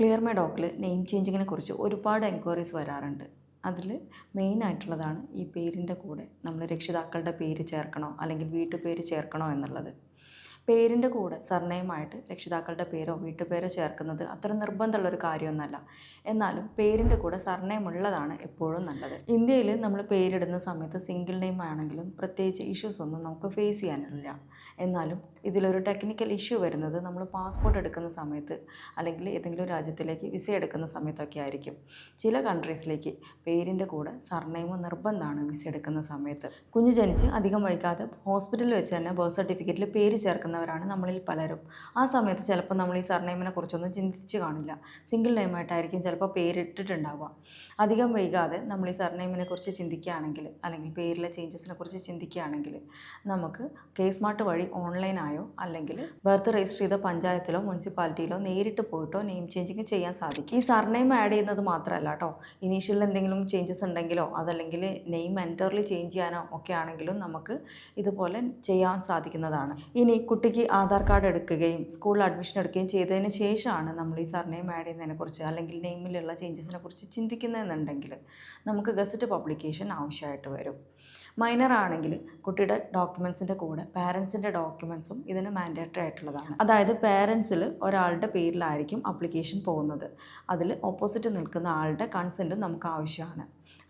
Clear my ഡോക്കിൽ name ചേഞ്ചിങ്ങിനെ കുറിച്ച് ഒരുപാട് enquiries വരാറുണ്ട്. അതിൽ മെയിനായിട്ടുള്ളതാണ് ഈ പേരിൻ്റെ കൂടെ നമ്മൾ രക്ഷിതാക്കളുടെ പേര് ചേർക്കണോ അല്ലെങ്കിൽ വീട്ടുപേര് ചേർക്കണോ എന്നുള്ളത്. പേരിൻ്റെ കൂടെ സർനെയിമായിട്ട് രക്ഷിതാക്കളുടെ പേരോ വീട്ടുപേരോ ചേർക്കുന്നത് അത്ര നിർബന്ധമുള്ളൊരു കാര്യമൊന്നുമല്ല. എന്നാലും പേരിൻ്റെ കൂടെ സർനെയിം ഉള്ളതാണ് എപ്പോഴും നല്ലത്. ഇന്ത്യയിൽ നമ്മൾ പേരിടുന്ന സമയത്ത് സിംഗിൾ നെയിം ആണെങ്കിലും പ്രത്യേകിച്ച് ഇഷ്യൂസ് ഒന്നും നമുക്ക് ഫേസ് ചെയ്യാനില്ല. എന്നാലും ഇതിലൊരു ടെക്നിക്കൽ ഇഷ്യൂ വരുന്നത് നമ്മൾ പാസ്പോർട്ട് എടുക്കുന്ന സമയത്ത് അല്ലെങ്കിൽ ഏതെങ്കിലും രാജ്യത്തിലേക്ക് വിസ എടുക്കുന്ന സമയത്തൊക്കെ ആയിരിക്കും. ചില കൺട്രീസിലേക്ക് പേരിൻ്റെ കൂടെ സർനെയിം നിർബന്ധമാണ് വിസ എടുക്കുന്ന സമയത്ത്. കുഞ്ഞ് ജനിച്ച് അധികം വൈകാതെ ഹോസ്പിറ്റലിൽ വെച്ച് തന്നെ ബർത്ത് സർട്ടിഫിക്കറ്റിൽ പേര് ചേർക്കുന്നവരാണ് നമ്മളിൽ പലരും. ആ സമയത്ത് ചിലപ്പോൾ നമ്മൾ ഈ സർനെയിമിനെ കുറിച്ചൊന്നും ചിന്തിച്ച് കാണില്ല. സിംഗിൾ നെയിമായിട്ടായിരിക്കും ചിലപ്പോൾ പേരിട്ടിട്ടുണ്ടാവുക. അധികം വൈകാതെ നമ്മൾ ഈ സർനെയിമിനെ കുറിച്ച് ചിന്തിക്കുകയാണെങ്കിൽ അല്ലെങ്കിൽ പേരിലെ ചേഞ്ചസിനെ കുറിച്ച് ചിന്തിക്കുകയാണെങ്കിൽ നമുക്ക് കെ-സ്മാർട്ട് വഴി ഓൺലൈനായോ അല്ലെങ്കിൽ ബർത്ത് രജിസ്റ്റർ ചെയ്ത പഞ്ചായത്തിലോ മുനിസിപ്പാലിറ്റിയിലോ നേരിട്ട് പോയിട്ടോ നെയിം ചേഞ്ചിങ് ചെയ്യാൻ സാധിക്കും. ഈ സർനെയിം ആഡ് ചെയ്യുന്നത് മാത്രമല്ല കേട്ടോ, ഇനീഷ്യലിൽ എന്തെങ്കിലും ചേഞ്ചസ് ഉണ്ടെങ്കിലോ അതല്ലെങ്കിൽ നെയിം എൻറ്റർലി ചേഞ്ച് ചെയ്യാനോ ഒക്കെ ആണെങ്കിലും നമുക്ക് ഇതുപോലെ ചെയ്യാൻ സാധിക്കുന്നതാണ്. ഇനി കുട്ടിക്ക് ആധാർ കാർഡ് എടുക്കുകയും സ്കൂളിൽ അഡ്മിഷൻ എടുക്കുകയും ചെയ്തതിന് ശേഷമാണ് നമ്മൾ ഈ സർനെയിം ആഡ് ചെയ്യുന്നതിനെ കുറിച്ച് അല്ലെങ്കിൽ നെയിമിലുള്ള ചേഞ്ചസിനെ കുറിച്ച് ചിന്തിക്കുന്നതെന്നുണ്ടെങ്കിൽ നമുക്ക് ഗസറ്റ് പബ്ലിക്കേഷൻ ആവശ്യമായിട്ട് വരും. മൈനർ ആണെങ്കിൽ കുട്ടിയുടെ ഡോക്യുമെൻസിൻ്റെ കൂടെ പാരൻസിൻ്റെ ഡോക്യുമെൻസും ഇതിന് മാൻഡേറ്ററി ആയിട്ടുള്ളതാണ്. അതായത് പാരൻസിൽ ഒരാളുടെ പേരിലായിരിക്കും അപ്ലിക്കേഷൻ പോകുന്നത്. അതിൽ ഓപ്പോസിറ്റ് നിൽക്കുന്ന ആളുടെ കൺസെൻറ്റും നമുക്ക് ആവശ്യമാണ്.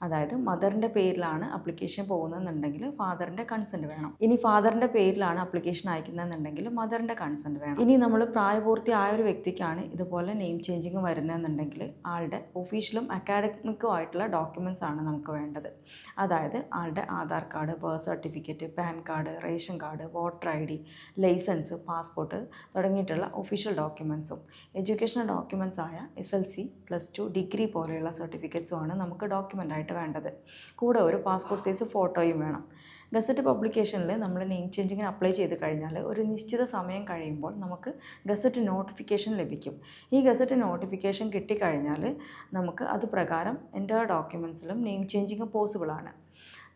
അതായത് മദറിൻ്റെ പേരിലാണ് അപ്ലിക്കേഷൻ പോകുന്നതെന്നുണ്ടെങ്കിൽ ഫാദറിൻ്റെ കൺസെൻറ്റ് വേണം. ഇനി ഫാദറിൻ്റെ പേരിലാണ് അപ്ലിക്കേഷൻ അയക്കുന്നതെന്നുണ്ടെങ്കിൽ മദറിൻ്റെ കൺസെൻറ്റ് വേണം. ഇനി നമ്മൾ പ്രായപൂർത്തിയായ ഒരു വ്യക്തിക്കാണ് ഇതുപോലെ നെയിം ചേഞ്ചിങ് വരുന്നതെന്നുണ്ടെങ്കിൽ ആളുടെ ഒഫീഷ്യലും അക്കാഡമിക്കും ആയിട്ടുള്ള ഡോക്യുമെൻറ്റ്സ് ആണ് നമുക്ക് വേണ്ടത്. അതായത് ആളുടെ Aadhaar card, birth certificate, pan card, ration card, voter ID, licence, passport തുടങ്ങിയിട്ടുള്ള ഒഫീഷ്യൽ ഡോക്യുമെൻറ്റ്സും എഡ്യൂക്കേഷണൽ ഡോക്യുമെൻറ്റ്സ് ആയ SLC, +2, ഡിഗ്രി പോലെയുള്ള സർട്ടിഫിക്കറ്റ്സും ആണ് നമുക്ക് ഡോക്യുമെൻ്റായിട്ട് വേണ്ടത്. കൂടെ ഒരു പാസ്പോർട്ട് സൈസ് ഫോട്ടോയും വേണം. ഗസറ്റ് പബ്ലിക്കേഷനിൽ നമ്മൾ നെയിം ചേഞ്ചിങ്ങിന് അപ്ലൈ ചെയ്ത് കഴിഞ്ഞാൽ ഒരു നിശ്ചിത സമയം കഴിയുമ്പോൾ നമുക്ക് ഗസറ്റ് നോട്ടിഫിക്കേഷൻ ലഭിക്കും. ഈ ഗസറ്റ് നോട്ടിഫിക്കേഷൻ കിട്ടിക്കഴിഞ്ഞാൽ നമുക്ക് അത് പ്രകാരം എൻ്റെ ഡോക്യുമെൻറ്റ്സിലും നെയിം ചേഞ്ചിങ് പോസിബിളാണ്.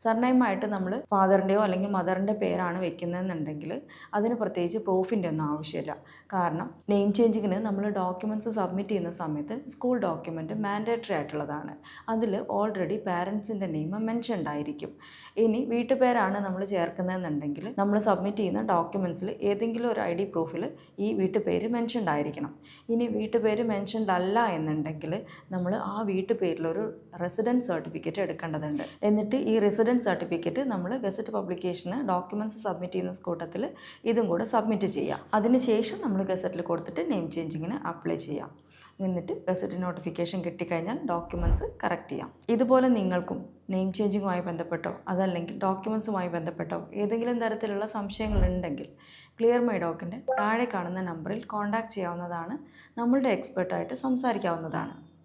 സർനെയിമായിട്ട് നമ്മൾ ഫാദറിൻ്റെയോ അല്ലെങ്കിൽ മദറിൻ്റെ പേരാണ് വെക്കുന്നതെന്നുണ്ടെങ്കിൽ അതിന് പ്രത്യേകിച്ച് പ്രൂഫിൻ്റെ ഒന്നും ആവശ്യമില്ല. കാരണം നെയിം ചേഞ്ചിങ്ങിന് നമ്മൾ ഡോക്യുമെൻറ്റ്സ് സബ്മിറ്റ് ചെയ്യുന്ന സമയത്ത് സ്കൂൾ ഡോക്യുമെൻറ്റ് മാൻഡേറ്ററി ആയിട്ടുള്ളതാണ്. അതിൽ ഓൾറെഡി പാരൻസിൻ്റെ നെയിം മെൻഷൻഡ് ആയിരിക്കും. ഇനി വീട്ടുപേരാണ് നമ്മൾ ചേർക്കുന്നതെന്നുണ്ടെങ്കിൽ നമ്മൾ സബ്മിറ്റ് ചെയ്യുന്ന ഡോക്യുമെൻറ്റ്സിൽ ഏതെങ്കിലും ഒരു ID പ്രൂഫിൽ ഈ വീട്ടുപേര് മെൻഷൻഡ് ആയിരിക്കണം. ഇനി വീട്ടുപേര് മെൻഷൻഡ് അല്ല എന്നുണ്ടെങ്കിൽ നമ്മൾ ആ വീട്ടുപേരിലൊരു റെസിഡൻസ് സർട്ടിഫിക്കറ്റ് എടുക്കേണ്ടതുണ്ട്. എന്നിട്ട് ഈ റെസിഡൻസ് സർട്ടിഫിക്കറ്റ് നമ്മൾ ഗസറ്റ് പബ്ലിക്കേഷന് ഡോക്യുമെൻറ്റ്സ് സബ്മിറ്റ് ചെയ്യുന്ന കൂട്ടത്തിൽ ഇതും കൂടെ സബ്മിറ്റ് ചെയ്യാം. അതിനുശേഷം നമ്മൾ ഗസറ്റിൽ കൊടുത്തിട്ട് നെയിം ചേഞ്ചിങ്ങിന് അപ്ലൈ ചെയ്യാം. എന്നിട്ട് ഗസറ്റ് നോട്ടിഫിക്കേഷൻ കിട്ടിക്കഴിഞ്ഞാൽ ഡോക്യുമെൻറ്റ്സ് കറക്റ്റ് ചെയ്യാം. ഇതുപോലെ നിങ്ങൾക്കും നെയിം ചേഞ്ചിങ്ങുമായി ബന്ധപ്പെട്ടോ അതല്ലെങ്കിൽ ഡോക്യുമെൻറ്റ്സുമായി ബന്ധപ്പെട്ടോ ഏതെങ്കിലും തരത്തിലുള്ള സംശയങ്ങളുണ്ടെങ്കിൽ ക്ലിയർ മൈ ഡോക്കിൻ്റെ താഴെ കാണുന്ന നമ്പറിൽ കോൺടാക്റ്റ് ചെയ്യാവുന്നതാണ്. നമ്മളുടെ എക്സ്പെർട്ടായിട്ട് സംസാരിക്കാവുന്നതാണ്.